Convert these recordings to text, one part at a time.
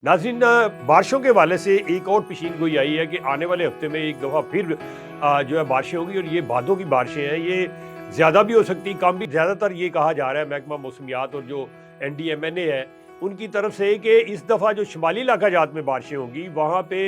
नाज़रीन, बारिशों के हवाले से एक और पेशीन गोई आई है कि आने वाले हफ्ते में एक दफ़ा फिर जो है बारिशें होंगी और ये भादों की बारिशें हैं। ये ज़्यादा भी हो सकती, कम भी। ज़्यादातर ये कहा जा रहा है महकमा मौसमियात और जो NDMNA है उनकी तरफ से कि इस दफ़ा जो शुमाली इलाका जात में बारिशें होंगी वहाँ पे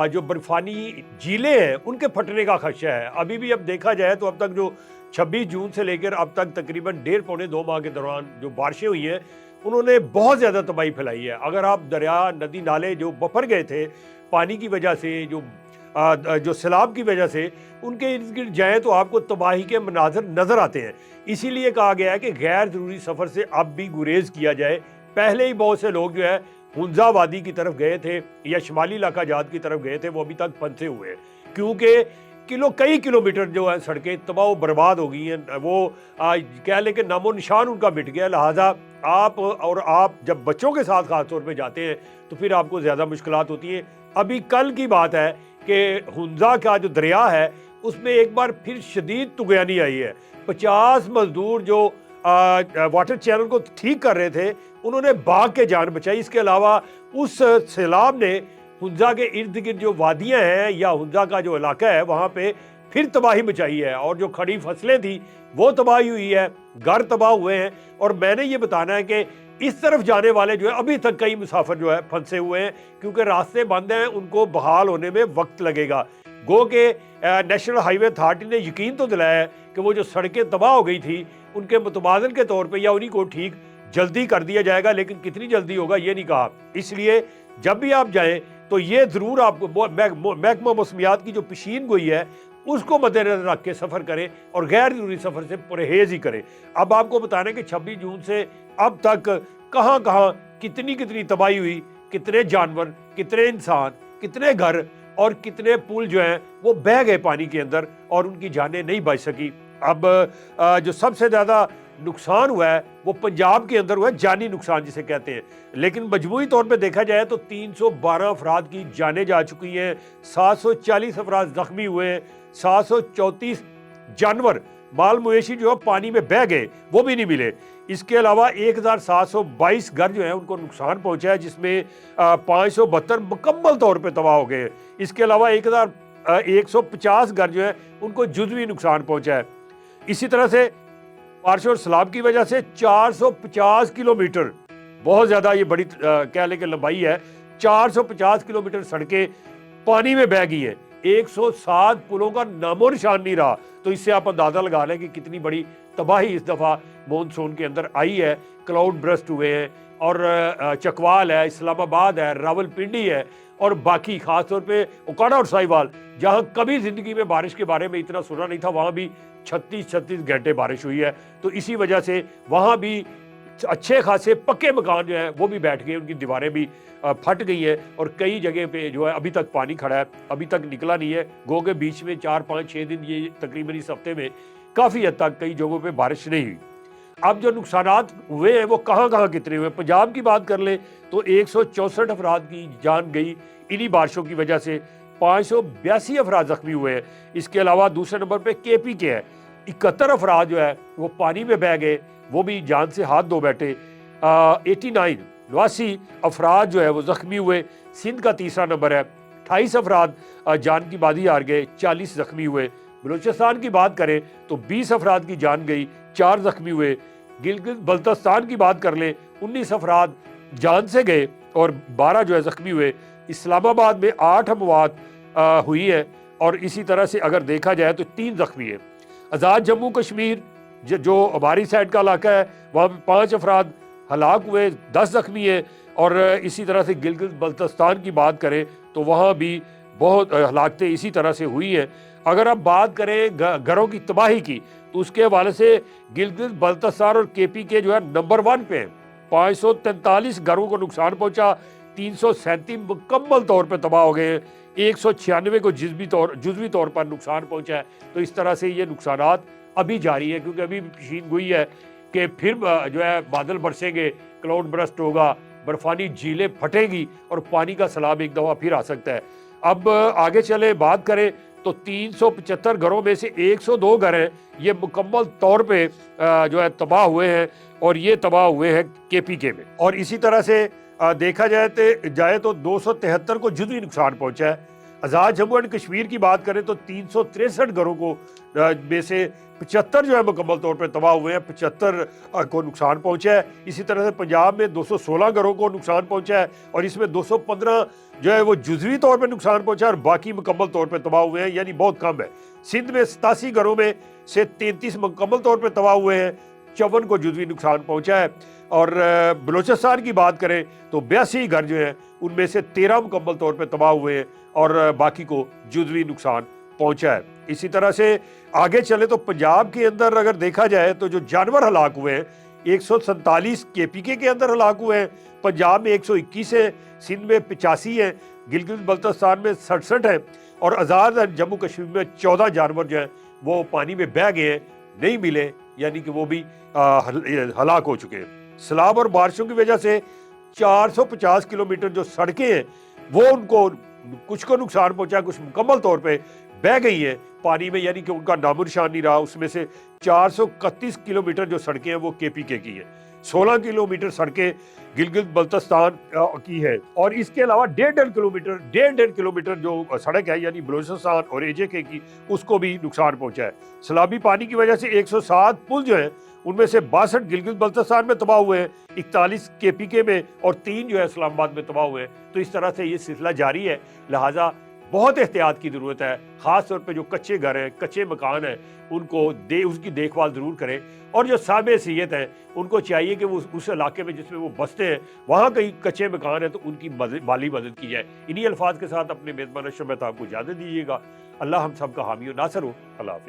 जो बर्फ़ानी झीलें हैं उनके फटने का खदशा है। अभी भी अब देखा जाए तो अब तक जो 26 जून से लेकर अब तक तकरीबन डेढ़ पौने 2 माह के दौरान जो बारिशें हुई हैं उन्होंने बहुत ज़्यादा तबाही फैलाई है। अगर आप दरिया, नदी, नाले जो बफर गए थे पानी की वजह से, जो सैलाब की वजह से, उनके इर्द गिर्द जाएँ तो आपको तबाही के मनाज़र नज़र आते हैं। इसीलिए कहा गया है कि गैर ज़रूरी सफ़र से अब भी गुरेज़ किया जाए। पहले ही बहुत से लोग जो है हुंज़ा वादी की तरफ गए थे या शुमाली इलाका जात की तरफ गए थे, वो अभी तक फंसे हुए हैं क्योंकि कई किलोमीटर जो है सड़कें तबाह बर्बाद हो गई हैं। वो कह लें कि नामो निशान उनका मिट गया। लिहाजा आप जब बच्चों के साथ खास तौर पे जाते हैं तो फिर आपको ज़्यादा मुश्किलात होती हैं। अभी कल की बात है कि हुंज़ा का जो दरिया है उसमें एक बार फिर शदीद तुगयानी आई है। 50 मजदूर जो वाटर चैनल को ठीक कर रहे थे उन्होंने भाग के जान बचाई। इसके अलावा उस सैलाब ने हुंज़ा के इर्द गिर्द जो वादियाँ हैं या हुंज़ा का जो इलाका है वहाँ पे फिर तबाही मचाई है और जो खड़ी फसलें थी वो तबाही हुई है, घर तबाह हुए हैं। और मैंने ये बताना है कि इस तरफ जाने वाले जो है अभी तक कई मुसाफिर जो है फंसे हुए हैं क्योंकि रास्ते बंद हैं, उनको बहाल होने में वक्त लगेगा। गो के नेशनल हाईवे अथॉरिटी ने यकीन तो दिलाया है कि वो जो सड़कें तबाह हो गई थी उनके मुतबादल के तौर पर या उन्हीं को ठीक जल्दी कर दिया जाएगा, लेकिन कितनी जल्दी होगा ये नहीं कहा। इसलिए जब भी आप जाएं तो ये ज़रूर आपको महकमा मौसमियात की जो पेशीन गोई है उसको मद्देनजर रख के सफ़र करें और गैर ज़रूरी सफ़र से परहेज़ ही करें। अब आपको बताना है कि 26 जून से अब तक कहाँ कहाँ कितनी कितनी तबाही हुई, कितने जानवर, कितने इंसान, कितने घर और कितने पुल जो हैं वो बह गए पानी के अंदर और उनकी जानें नहीं बच सकी। अब जो सबसे ज़्यादा नुकसान हुआ है वो पंजाब के अंदर हुआ है, जानी नुकसान जिसे कहते हैं। लेकिन मजमूई तौर पे देखा जाए तो 312 अफराद की जानें जा चुकी हैं, 740 अफराद जख्मी हुए हैं, 734 जानवर माल मवेशी जो है पानी में बह गए वो भी नहीं मिले। इसके अलावा 1722 घर जो है उनको नुकसान पहुंचा है, जिसमें 572 मुकम्मल तौर पे तबाह हो गए हैं। इसके अलावा 1150 घर जो है उनको जुज़वी नुकसान पहुंचा है। इसी तरह से बारिश और सैलाब की वजह से 450 किलोमीटर, बहुत ज़्यादा ये बड़ी कह लें कि लंबाई है, 450 किलोमीटर सड़कें पानी में बह गई हैं। 107 पुलों का नामो निशान नहीं रहा। तो इससे आप अंदाज़ा लगा लें कि कितनी बड़ी तबाही इस दफ़ा मानसून के अंदर आई है। क्लाउड ब्रस्ट हुए हैं और चकवाल है, इस्लामाबाद है, रावलपिंडी है और बाकी ख़ास तौर पे उकाड़ा और साहिवाल, जहाँ कभी ज़िंदगी में बारिश के बारे में इतना सुना नहीं था, वहाँ भी 36 घंटे बारिश हुई है। तो इसी वजह से वहाँ भी अच्छे खासे पक्के मकान जो है वो भी बैठ गए, उनकी दीवारें भी फट गई हैं और कई जगह पे जो है अभी तक पानी खड़ा है, अभी तक निकला नहीं है। गो के बीच में 4, 5, 6 दिन ये तकरीबन इस हफ्ते में काफ़ी हद तक कई जगहों पे बारिश नहीं हुई। अब जो नुकसानात हुए हैं वो कहाँ कहाँ कितने हुए। पंजाब की बात कर लें तो 164 अफराद की जान गई इन्हीं बारिशों की वजह से, 582 अफराद जख्मी हुए हैं। इसके अलावा दूसरे नंबर पे KP के है, 71 अफराद जो है वो पानी में बह गए, वो भी जान से हाथ धो बैठे। 89 अफराद जो है वो जख्मी हुए। सिंध का तीसरा नंबर है, 28 अफराद जान की बाजी हार गए, 40 जख्मी हुए। बलूचिस्तान की बात करें तो 20 अफराद की जान गई, 4 जख्मी हुए। गिलगित बल्तिस्तान की बात कर लें, 19 अफराद जान से गए और 12 जो है जख्मी हुए। इस्लामाबाद में 8 अमवात हुई है और इसी तरह से अगर देखा जाए तो 3 जख्मी है। आज़ाद जम्मू कश्मीर जो हमारी साइड का इलाका है वहाँ पे 5 अफराद हलाक हुए, 10 जख्मी है। और इसी तरह से गिलगित बल्तिस्तान की बात करें तो वहाँ भी बहुत हलाकतें इसी तरह से हुई हैं। अगर आप बात करें घरों की तबाही की तो उसके हवाले से गिलगित बल्तिस्तान और KP के जो है नंबर 1 पे हैं। 543 घरों को नुकसान पहुंचा, 337 मुकम्मल तौर पर तबाह हो गए हैं, 196 को जुज़वी तौर पर नुकसान पहुंचा है। तो इस तरह से ये नुकसानात अभी जारी है क्योंकि अभी पेशीन गोई है कि फिर जो है बादल बरसेंगे, क्लाउड ब्रस्ट होगा, बर्फानी झीलें फटेंगी और पानी का सैलाब एक दफ़ा फिर आ सकता है। अब आगे चले बात करें तो 375 घरों में से 102 घर हैं ये मुकम्मल तौर पे जो है तबाह हुए हैं और ये तबाह हुए हैं KPK में। और इसी तरह से देखा जाए तो 273 को जुज़वी नुकसान पहुंचा है। आज़ाद जम्मू एंड कश्मीर की बात करें तो 363 घरों को में से 75 जो है मुकम्मल तौर पे तबाह हुए हैं, 75 को नुकसान पहुंचा है। इसी तरह से पंजाब में 216 घरों को नुकसान पहुंचा है और इसमें 215 जो है वो जुज़वी तौर पे नुकसान पहुंचा है और बाकी मुकम्मल तौर पे तबाह हुए हैं, यानी बहुत कम है। सिंध में 87 घरों में से 33 मुकम्मल तौर पे तबाह हुए हैं, 54 को जुज़वी नुकसान पहुंचा है। और बलूचिस्तान की बात करें तो 82 घर जो हैं उनमें से 13 मुकम्मल तौर पे तबाह हुए हैं और बाकी को जुज़वी नुकसान पहुंचा है। इसी तरह से आगे चले तो पंजाब के अंदर अगर देखा जाए तो जो जानवर हलाक हुए हैं 147 केपीके के अंदर हलाक हुए हैं, पंजाब में 121 है, सिंध में 85 है, गिलगित बल्तिस्तान में 67 है और आज़ाद जम्मू कश्मीर में 14 जानवर जो हैं वो पानी में बह गए हैं, नहीं मिले, यानी कि वो भी हलाक हो चुके हैं। सैलाब और बारिशों की वजह से 450 किलोमीटर जो सड़कें हैं वो उनको कुछ को नुकसान पहुंचा, कुछ मुकम्मल तौर पे बह गई है पानी में, यानी कि उनका नामो निशान नहीं रहा। उसमें से 431 किलोमीटर जो सड़कें हैं वो केपीके की है, 16 किलोमीटर सड़कें गिलगित बल्तिस्तान की है और इसके अलावा 1.5 किलोमीटर जो सड़क है यानी बलूचिस्तान और एजेके की, उसको भी नुकसान पहुंचा है। सैलाबी पानी की वजह से 107 पुल जो है उनमें से 62 गिलगित बल्तिस्तान में तबाह हुए हैं, 41 केपीके में और 3 जो है इस्लामाबाद में तबाह हुए हैं। तो इस तरह से ये सिलसिला जारी है, लिहाजा बहुत एहतियात की ज़रूरत है। ख़ास तौर पे जो कच्चे घर हैं, कच्चे मकान हैं, उसकी देखभाल ज़रूर करें और जो साहिब हैसियत हैं उनको चाहिए कि वो उस इलाके में जिसमें वो बसते हैं वहाँ कहीं कच्चे मकान हैं तो उनकी माली मदद की जाए। इन्हीं अल्फाज के साथ अपने मेज़बान अशरफ मेहताब को इजाज़त दीजिएगा। अल्लाह हम सब का हामी और नासर हो। अल्लाह हाफ़िज़।